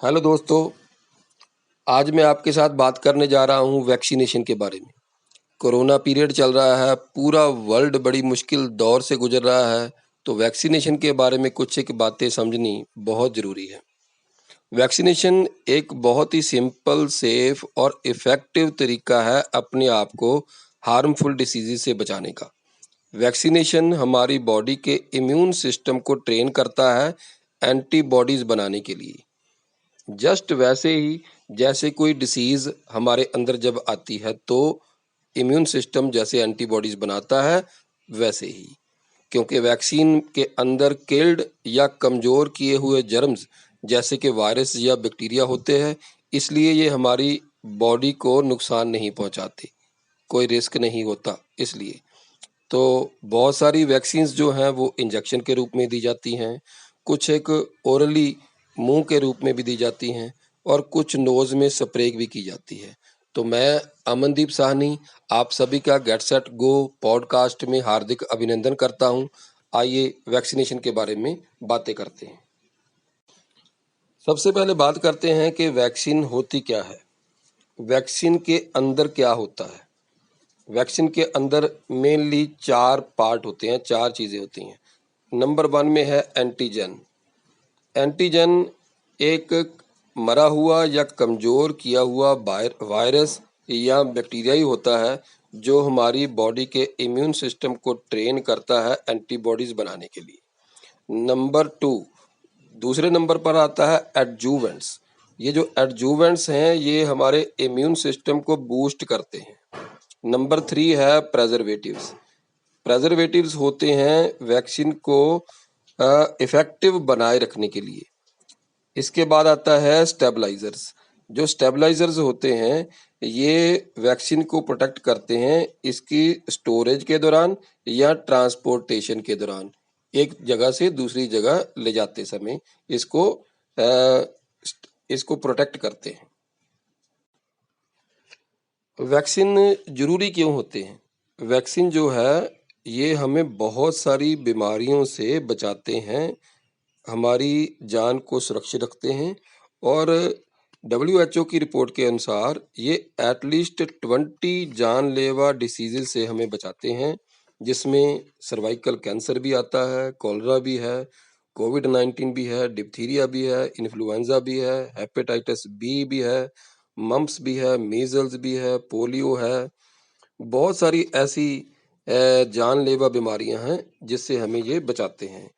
Hello दोस्तों, आज मैं आपके साथ बात करने जा रहा हूँ वैक्सीनेशन के बारे में। कोरोना पीरियड चल रहा है, पूरा वर्ल्ड बड़ी मुश्किल दौर से गुजर रहा है, तो वैक्सीनेशन के बारे में कुछ एक बातें समझनी बहुत ज़रूरी है। वैक्सीनेशन एक बहुत ही सिंपल, सेफ और इफ़ेक्टिव तरीका है अपने आप को हार्मफुल डिसीज़ से बचाने का। वैक्सीनेशन हमारी बॉडी के इम्यून सिस्टम को ट्रेन करता है एंटीबॉडीज़ बनाने के लिए। जस्ट वैसे ही जैसे कोई डिसीज हमारे अंदर जब आती है तो इम्यून सिस्टम जैसे एंटीबॉडीज बनाता है, वैसे ही क्योंकि वैक्सीन के अंदर किल्ड या कमज़ोर किए हुए जर्म्स जैसे कि वायरस या बैक्टीरिया होते हैं, इसलिए ये हमारी बॉडी को नुकसान नहीं पहुंचाते, कोई रिस्क नहीं होता। इसलिए तो बहुत सारी वैक्सीन्स जो हैं वो इंजेक्शन के रूप में दी जाती हैं, कुछ एक ओरली मुंह के रूप में भी दी जाती हैं और कुछ नोज़ में स्प्रे भी की जाती है। तो मैं अमनदीप साहनी आप सभी का गेट सेट गो पॉडकास्ट में हार्दिक अभिनंदन करता हूं। आइए वैक्सीनेशन के बारे में बातें करते हैं। सबसे पहले बात करते हैं कि वैक्सीन होती क्या है, वैक्सीन के अंदर क्या होता है। वैक्सीन के अंदर मेनली चार पार्ट होते हैं, चार चीज़ें होती हैं। नंबर वन में है एंटीजन। एंटीजन एक मरा हुआ या कमज़ोर किया हुआ वायरस या बैक्टीरिया ही होता है जो हमारी बॉडी के इम्यून सिस्टम को ट्रेन करता है एंटीबॉडीज़ बनाने के लिए। नंबर टू, दूसरे नंबर पर आता है एडजूवेंट्स। ये जो एडजूवेंट्स हैं ये हमारे इम्यून सिस्टम को बूस्ट करते हैं। नंबर थ्री है प्रेजर्वेटिव्स। प्रेजर्वेटिव्स होते हैं वैक्सीन को इफेक्टिव बनाए रखने के लिए। इसके बाद आता है स्टेबलाइजर्स। जो स्टेबलाइजर्स होते हैं ये वैक्सीन को प्रोटेक्ट करते हैं इसकी स्टोरेज के दौरान या ट्रांसपोर्टेशन के दौरान, एक जगह से दूसरी जगह ले जाते समय इसको अ, इसको प्रोटेक्ट करते हैं। वैक्सीन जरूरी क्यों होते हैं? वैक्सीन जो है ये हमें बहुत सारी बीमारियों से बचाते हैं, हमारी जान को सुरक्षित रखते हैं और WHO की रिपोर्ट के अनुसार ये एटलीस्ट 20 जानलेवा डिसीजेज से हमें बचाते हैं, जिसमें सर्वाइकल कैंसर भी आता है, कॉलरा भी है, कोविड-19 भी है, डिप्थीरिया भी है, इन्फ्लुएंजा भी है, हेपेटाइटिस बी भी है, मम्प्स भी है, मीजल्स भी है, पोलियो है। बहुत सारी ऐसी जानलेवा बीमारियां हैं जिससे हमें ये बचाते हैं।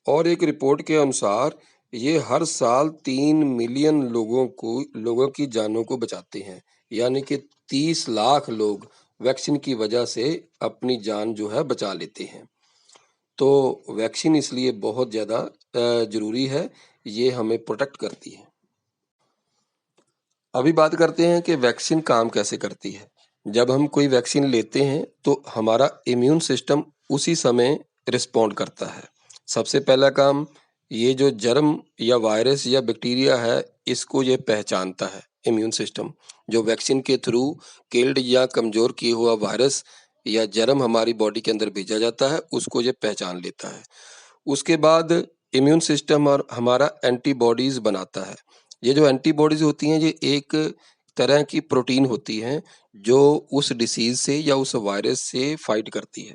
और एक रिपोर्ट के अनुसार ये हर साल 3 मिलियन लोगों की जानों को बचाते हैं, यानी कि 30 लाख लोग वैक्सीन की वजह से अपनी जान जो है बचा लेते हैं। तो वैक्सीन इसलिए बहुत ज़्यादा ज़रूरी है, ये हमें प्रोटेक्ट करती है। अभी बात करते हैं कि वैक्सीन काम कैसे करती है। जब हम कोई वैक्सीन लेते हैं तो हमारा इम्यून सिस्टम उसी समय रिस्पॉन्ड करता है। सबसे पहला काम, ये जो जर्म या वायरस या बैक्टीरिया है इसको ये पहचानता है इम्यून सिस्टम। जो वैक्सीन के थ्रू किल्ड या कमज़ोर किया हुआ वायरस या जर्म हमारी बॉडी के अंदर भेजा जाता है उसको ये पहचान लेता है। उसके बाद इम्यून सिस्टम और हमारा एंटीबॉडीज़ बनाता है। ये जो एंटीबॉडीज़ होती हैं ये एक तरह की प्रोटीन होती हैं जो उस डिसीज़ से या उस वायरस से फाइट करती है,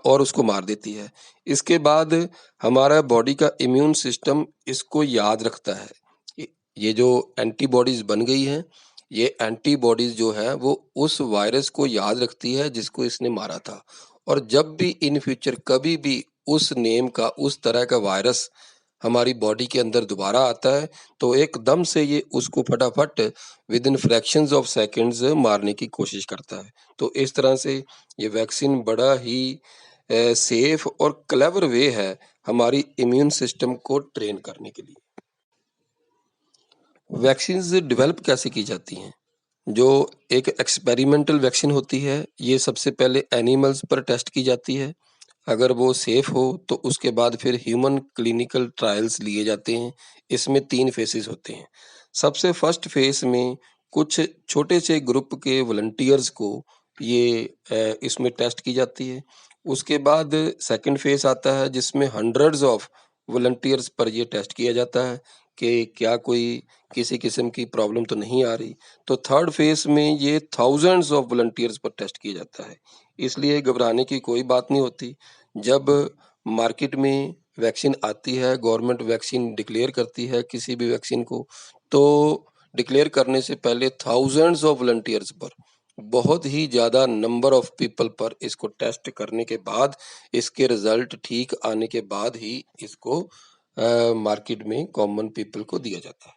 और उसको मार देती है। इसके बाद हमारा बॉडी का इम्यून सिस्टम इसको याद रखता है। ये जो एंटीबॉडीज़ बन गई हैं, ये एंटीबॉडीज़ जो है वो उस वायरस को याद रखती है जिसको इसने मारा था, और जब भी इन फ्यूचर कभी भी उस नेम का, उस तरह का वायरस हमारी बॉडी के अंदर दोबारा आता है तो एकदम से ये उसको फटाफट with in fractions of seconds मारने की कोशिश करता है। तो इस तरह से ये वैक्सीन बड़ा ही सेफ और क्लेवर वे है हमारी इम्यून सिस्टम को ट्रेन करने के लिए। वैक्सीन्स डेवलप कैसे की जाती हैं? जो एक एक्सपेरिमेंटल वैक्सीन होती है ये सबसे पहले एनिमल्स पर टेस्ट की जाती है। अगर वो सेफ हो तो उसके बाद फिर ह्यूमन क्लिनिकल ट्रायल्स लिए जाते हैं। इसमें 3 फेसेस होते हैं। सबसे फर्स्ट फेस में कुछ छोटे से ग्रुप के वॉलंटियर्स को ये इसमें टेस्ट की जाती है। उसके बाद सेकंड फेस आता है जिसमें हंड्रेड्स ऑफ वॉलंटियर्स पर ये टेस्ट किया जाता है कि क्या कोई किसी किस्म की प्रॉब्लम तो नहीं आ रही। तो थर्ड फेज में ये थाउजेंड्स ऑफ वॉलंटियर्स पर टेस्ट किया जाता है, इसलिए घबराने की कोई बात नहीं होती। जब मार्केट में वैक्सीन आती है, गवर्नमेंट वैक्सीन डिक्लेयर करती है किसी भी वैक्सीन को, तो डिक्लेयर करने से पहले थाउजेंड्स ऑफ वॉलंटियर्स पर, बहुत ही ज़्यादा नंबर ऑफ पीपल पर इसको टेस्ट करने के बाद, इसके रिजल्ट ठीक आने के बाद ही इसको मार्केट में कॉमन पीपल को दिया जाता है।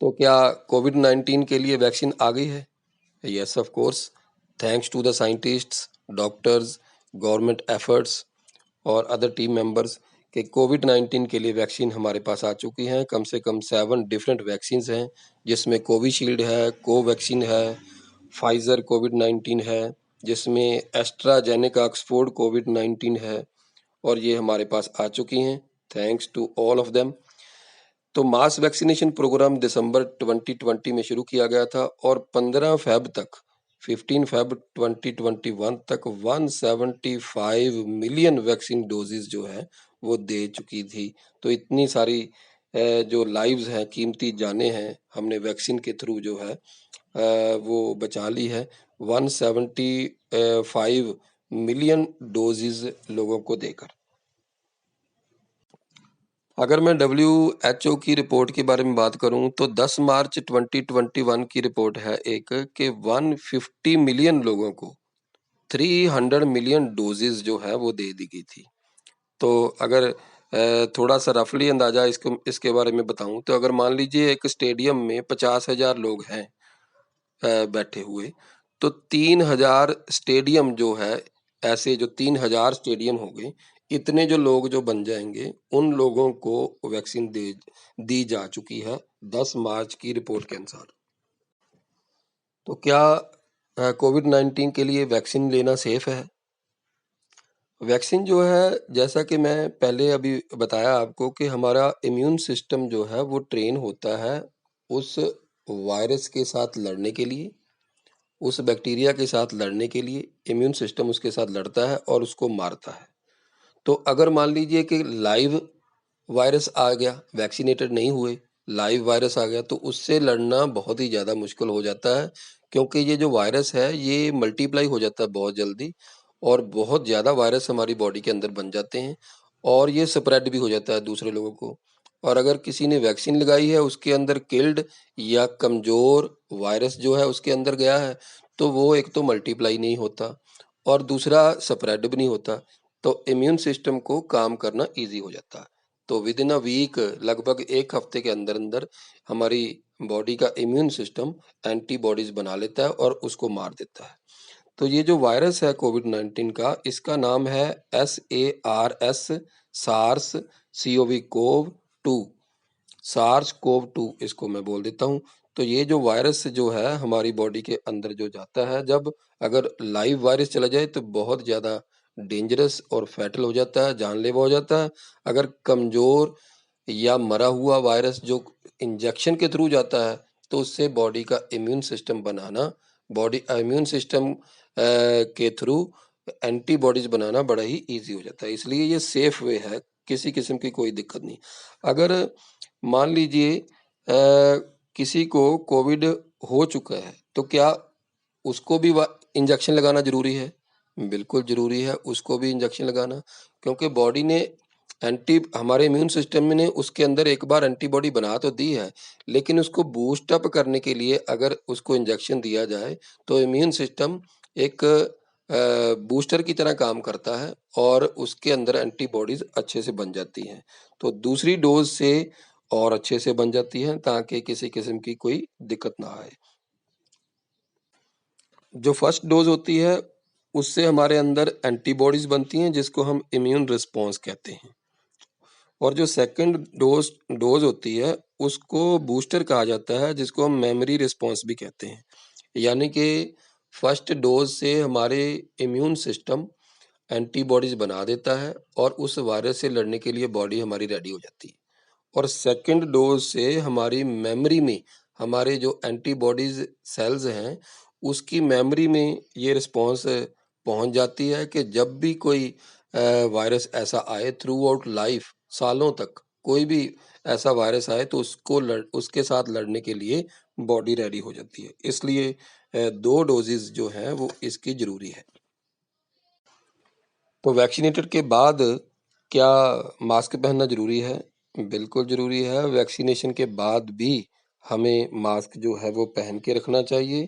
तो क्या कोविड-19 के लिए वैक्सीन आ गई है? Yes of course, thanks to the scientists, doctors, government efforts और अदर टीम मेंबर्स के कोविड-19 के लिए वैक्सीन हमारे पास आ चुकी हैं। कम से कम 7 डिफरेंट वैक्सीन्स हैं, जिसमें कोविशील्ड है, कोवैक्सीन है, फाइजर कोविड-19 है, जिसमें एस्ट्राजेनेका ऑक्सफोर्ड कोविड-19 है, और ये हमारे पास आ चुकी हैं। Thanks to all of them. तो मास वैक्सीनेशन प्रोग्राम दिसंबर 2020 में शुरू किया गया था और 15 फेब तक 15 फेब 2021 तक 175 मिलियन वैक्सीन डोजेज जो है वो दे चुकी थी। तो इतनी सारी जो लाइव्स हैं, कीमती जानें हैं, हमने वैक्सीन के थ्रू जो है वो बचा ली है। 175 मिलियन डोजेज लोगों को देकर। अगर मैं WHO की रिपोर्ट के बारे में बात करूं तो 10 मार्च 2021 की रिपोर्ट है एक कि 150 मिलियन लोगों को 300 मिलियन डोजेज जो है वो दे दी गई थी। तो अगर थोड़ा सा रफली अंदाजा इसके बारे में बताऊं तो अगर मान लीजिए एक स्टेडियम में 50,000 लोग हैं बैठे हुए, तो 3,000 स्टेडियम जो है, ऐसे जो 3,000 स्टेडियम हो गए, इतने जो लोग जो बन जाएंगे, उन लोगों को वैक्सीन दी जा चुकी है 10 मार्च की रिपोर्ट के अनुसार। तो क्या कोविड-19 के लिए वैक्सीन लेना सेफ है? वैक्सीन जो है, जैसा कि मैं पहले अभी बताया आपको कि हमारा इम्यून सिस्टम जो है वो ट्रेन होता है उस वायरस के साथ लड़ने के लिए, उस बैक्टीरिया के साथ लड़ने के लिए। इम्यून सिस्टम उसके साथ लड़ता है और उसको मारता है। तो अगर मान लीजिए कि लाइव वायरस आ गया, वैक्सीनेटेड नहीं हुए, लाइव वायरस आ गया, तो उससे लड़ना बहुत ही ज़्यादा मुश्किल हो जाता है, क्योंकि ये जो वायरस है ये मल्टीप्लाई हो जाता है बहुत जल्दी, और बहुत ज़्यादा वायरस हमारी बॉडी के अंदर बन जाते हैं, और ये स्प्रेड भी हो जाता है दूसरे लोगों को। और अगर किसी ने वैक्सीन लगाई है, उसके अंदर किल्ड या कमज़ोर वायरस जो है उसके अंदर गया है, तो वो एक तो मल्टीप्लाई नहीं होता और दूसरा स्प्रेड भी नहीं होता, तो इम्यून सिस्टम को काम करना ईजी हो जाता है। तो विद इन अ वीक, लगभग एक हफ्ते के अंदर अंदर हमारी बॉडी का इम्यून सिस्टम एंटीबॉडीज बना लेता है और उसको मार देता है। तो ये जो वायरस है कोविड-19 का, इसका नाम है SARS, SARS CoV CoV 2, SARS CoV 2 इसको मैं बोल देता हूँ। तो ये जो वायरस जो है हमारी बॉडी के अंदर जो जाता है, जब अगर लाइव वायरस चला जाए तो बहुत ज़्यादा डेंजरस और फैटल हो जाता है, जानलेवा हो जाता है। अगर कमज़ोर या मरा हुआ वायरस जो इंजेक्शन के थ्रू जाता है, तो उससे बॉडी का इम्यून सिस्टम बनाना, बॉडी इम्यून सिस्टम के थ्रू एंटीबॉडीज बनाना बड़ा ही इजी हो जाता है। इसलिए ये सेफ वे है, किसी किस्म की कोई दिक्कत नहीं। अगर मान लीजिए किसी को कोविड हो चुका है, तो क्या उसको भी इंजेक्शन लगाना जरूरी है? बिल्कुल जरूरी है उसको भी इंजेक्शन लगाना, क्योंकि बॉडी ने हमारे इम्यून सिस्टम ने उसके अंदर एक बार एंटीबॉडी बना तो दी है, लेकिन उसको बूस्ट अप करने के लिए अगर उसको इंजेक्शन दिया जाए, तो इम्यून सिस्टम एक बूस्टर की तरह काम करता है और उसके अंदर एंटीबॉडीज अच्छे से बन जाती हैं। तो दूसरी डोज से और अच्छे से बन जाती हैं, ताकि किसी किस्म की कोई दिक्कत ना आए। जो फर्स्ट डोज होती है, उससे हमारे अंदर एंटीबॉडीज बनती हैं, जिसको हम इम्यून रिस्पॉन्स कहते हैं। और जो सेकंड डोज होती है, उसको बूस्टर कहा जाता है, जिसको हम मेमोरी रिस्पॉन्स भी कहते हैं। यानी कि फर्स्ट डोज से हमारे इम्यून सिस्टम एंटीबॉडीज बना देता है और उस वायरस से लड़ने के लिए बॉडी हमारी रेडी हो जाती है। और सेकंड डोज से हमारी मेमोरी में, हमारे जो एंटीबॉडीज सेल्स हैं, उसकी मेमोरी में ये रिस्पॉन्स पहुंच जाती है कि जब भी कोई वायरस ऐसा आए थ्रू आउट लाइफ, सालों तक कोई भी ऐसा वायरस आए तो उसके साथ लड़ने के लिए बॉडी रेडी हो जाती है। इसलिए 2 डोज़ेज़ जो हैं वो इसकी ज़रूरी है। तो वैक्सीनेटेड के बाद क्या मास्क पहनना ज़रूरी है? बिल्कुल ज़रूरी है। वैक्सीनेशन के बाद भी हमें मास्क जो है वो पहन के रखना चाहिए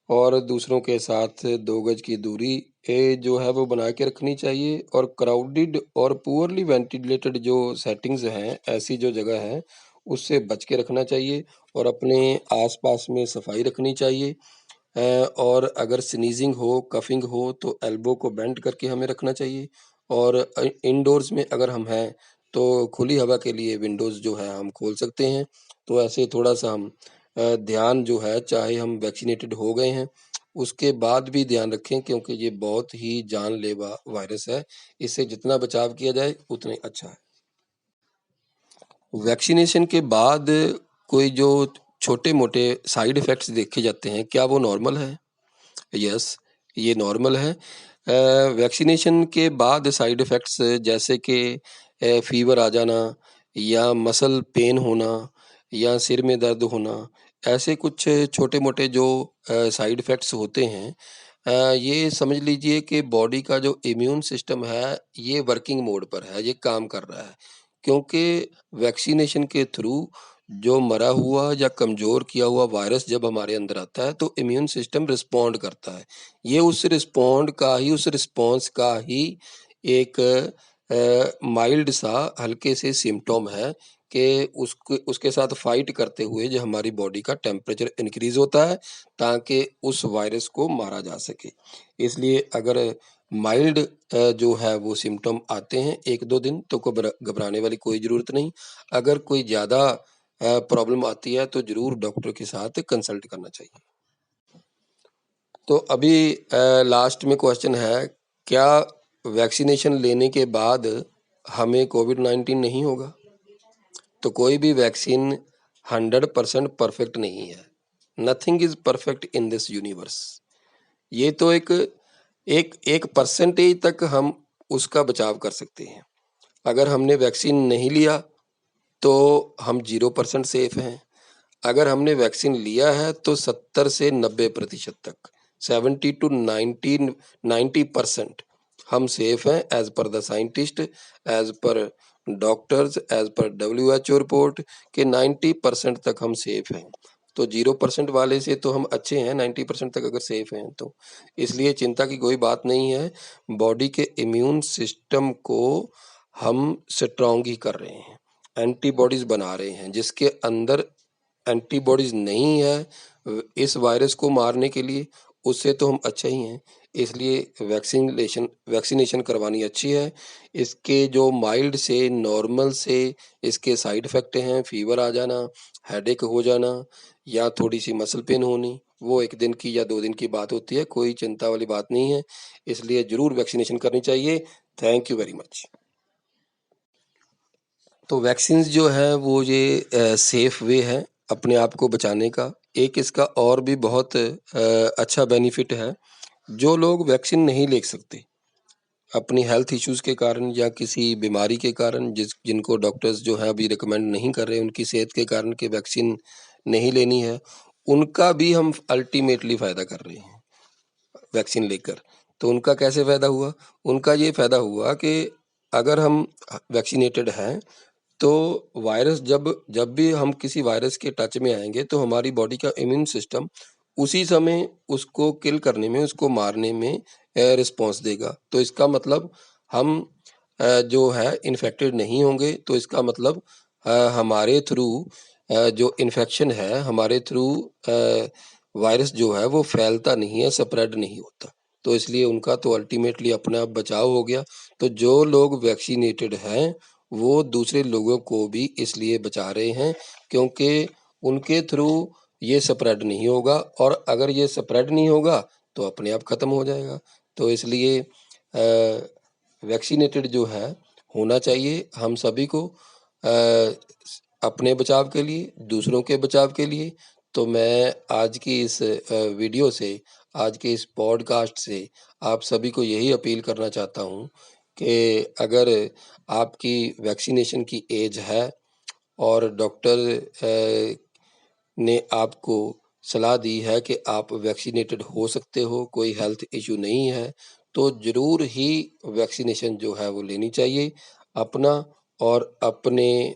और दूसरों के साथ 2 गज की दूरी जो है वो बना के रखनी चाहिए और क्राउडेड और पुअरली वेंटिलेटेड जो सेटिंग्स हैं, ऐसी जो जगह है, उससे बच के रखना चाहिए और अपने आस-पास में सफाई रखनी चाहिए। और अगर स्नीजिंग हो, कफिंग हो तो एल्बो को बेंड करके हमें रखना चाहिए और इंडोर्स में अगर हम हैं तो खुली हवा के लिए विंडोज़ जो है हम खोल सकते हैं। तो ऐसे थोड़ा-सा हम ध्यान जो है चाहे हम वैक्सीनेटेड हो गए हैं, उसके बाद भी ध्यान रखें क्योंकि ये बहुत ही जानलेवा वायरस है। इससे जितना बचाव किया जाए उतना ही अच्छा है। वैक्सीनेशन के बाद कोई जो छोटे-मोटे साइड इफ़ेक्ट्स देखे जाते हैं, क्या वो नॉर्मल है? यस, ये नॉर्मल है। वैक्सीनेशन के बाद साइड इफ़ेक्ट्स जैसे कि फ़ीवर आ जाना या मसल पेन होना या सिर में दर्द होना, ऐसे कुछ छोटे-मोटे जो साइड इफ़ेक्ट्स होते हैं, ये समझ लीजिए कि बॉडी का जो इम्यून सिस्टम है, ये वर्किंग मोड पर है, ये काम कर रहा है। क्योंकि वैक्सीनेशन के थ्रू जो मरा हुआ या कमज़ोर किया हुआ वायरस जब हमारे अंदर आता है तो इम्यून सिस्टम रिस्पॉन्ड करता है। ये उस रिस्पॉन्स का ही एक माइल्ड सा हल्के से सिम्पटम है कि उसके साथ फाइट करते हुए जो हमारी बॉडी का टेम्परेचर इंक्रीज़ होता है ताकि उस वायरस को मारा जा सके। इसलिए अगर माइल्ड जो है वो सिम्पटम आते हैं 1-2 दिन तो घबराने वाली कोई ज़रूरत नहीं। अगर कोई ज़्यादा प्रॉब्लम आती है तो ज़रूर डॉक्टर के साथ कंसल्ट करना चाहिए। तो अभी लास्ट में क्वेश्चन है, क्या वैक्सीनेशन लेने के बाद हमें कोविड-19 नहीं होगा? तो कोई भी वैक्सीन 100% परफेक्ट नहीं है। Nothing is perfect in this universe. ये तो एक परसेंटेज तक हम उसका बचाव कर सकते हैं। अगर हमने वैक्सीन नहीं लिया तो हम 0% सेफ हैं। अगर हमने वैक्सीन लिया है तो 70 से 90% तक 70 टू 90% हम सेफ हैं as per the scientist, as per doctors, as per WHO report के 90% तक हम सेफ हैं। तो 0% वाले से तो हम अच्छे हैं, 90% तक अगर सेफ हैं तो इसलिए चिंता की कोई बात नहीं है। बॉडी के इम्यून सिस्टम को हम स्ट्रॉन्ग ही कर रहे हैं, एंटीबॉडीज बना रहे हैं जिसके अंदर एंटीबॉडीज नहीं है इस वायरस को मारने के लिए, उससे तो हम अच्छा ही हैं। इसलिए वैक्सीनेशन करवानी अच्छी है। इसके जो माइल्ड से नॉर्मल से इसके साइड इफ़ेक्ट हैं, फ़ीवर आ जाना, हेडेक हो जाना या थोड़ी-सी मसल पेन होनी, वो 1 दिन की या 2 दिन की बात होती है, कोई चिंता वाली बात नहीं है। इसलिए ज़रूर वैक्सीनेशन करनी चाहिए। Thank you very much. तो वैक्सीन्स जो है वो ये सेफ वे है अपने आप को बचाने का। एक इसका और भी बहुत अच्छा बेनिफिट है। जो लोग वैक्सीन नहीं ले सकते अपनी हेल्थ इश्यूज़ के कारण या किसी बीमारी के कारण जिनको डॉक्टर्स जो है अभी रिकमेंड नहीं कर रहे, उनकी सेहत के कारण कि वैक्सीन नहीं लेनी है, उनका भी हम अल्टीमेटली फ़ायदा कर रहे हैं वैक्सीन लेकर। तो उनका कैसे फ़ायदा हुआ? उनका ये फ़ायदा हुआ कि अगर हम वैक्सीनेटेड हैं तो वायरस जब जब भी हम किसी वायरस के टच में आएँगे तो हमारी बॉडी का इम्यून सिस्टम उसी समय उसको किल करने में, उसको मारने में रिस्पॉन्स देगा। तो इसका मतलब हम जो है इन्फेक्टेड नहीं होंगे, तो इसका मतलब हमारे थ्रू जो इन्फेक्शन है, हमारे थ्रू वायरस जो है वो फैलता नहीं है, स्प्रेड नहीं होता। तो इसलिए उनका तो अल्टीमेटली अपने आप बचाव हो गया। तो जो लोग वैक्सीनेटेड हैं वो दूसरे लोगों को भी इसलिए बचा रहे हैं क्योंकि उनके थ्रू ये स्प्रेड नहीं होगा और अगर ये स्प्रेड नहीं होगा तो अपने आप ख़त्म हो जाएगा। तो इसलिए वैक्सीनेटेड जो है होना चाहिए हम सभी को अपने बचाव के लिए, दूसरों के बचाव के लिए। तो मैं आज की इस वीडियो से, आज के इस पॉडकास्ट से आप सभी को यही अपील करना चाहता हूँ कि अगर आपकी वैक्सीनेशन की एज है और डॉक्टर ने आपको सलाह दी है कि आप वैक्सीनेटेड हो सकते हो, कोई हेल्थ इश्यू नहीं है, तो ज़रूर ही वैक्सीनेशन जो है वो लेनी चाहिए। अपना और अपने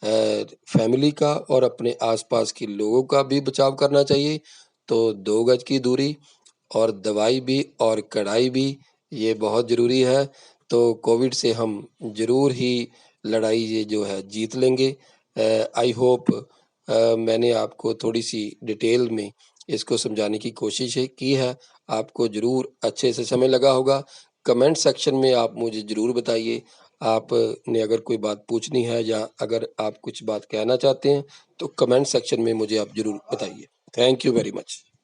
फैमिली का और अपने आसपास के लोगों का भी बचाव करना चाहिए। तो 2 गज की दूरी और दवाई भी और कड़ाई भी, ये बहुत ज़रूरी है। तो कोविड से हम ज़रूर ही लड़ाई ये जो है जीत लेंगे। आई होप मैंने आपको थोड़ी-सी डिटेल में इसको समझाने की कोशिश की है। आपको ज़रूर अच्छे से समय लगा होगा। कमेंट सेक्शन में आप मुझे ज़रूर बताइए। आपने अगर कोई बात पूछनी है या अगर आप कुछ बात कहना चाहते हैं, तो कमेंट सेक्शन में मुझे आप ज़रूर बताइए। Thank you very much.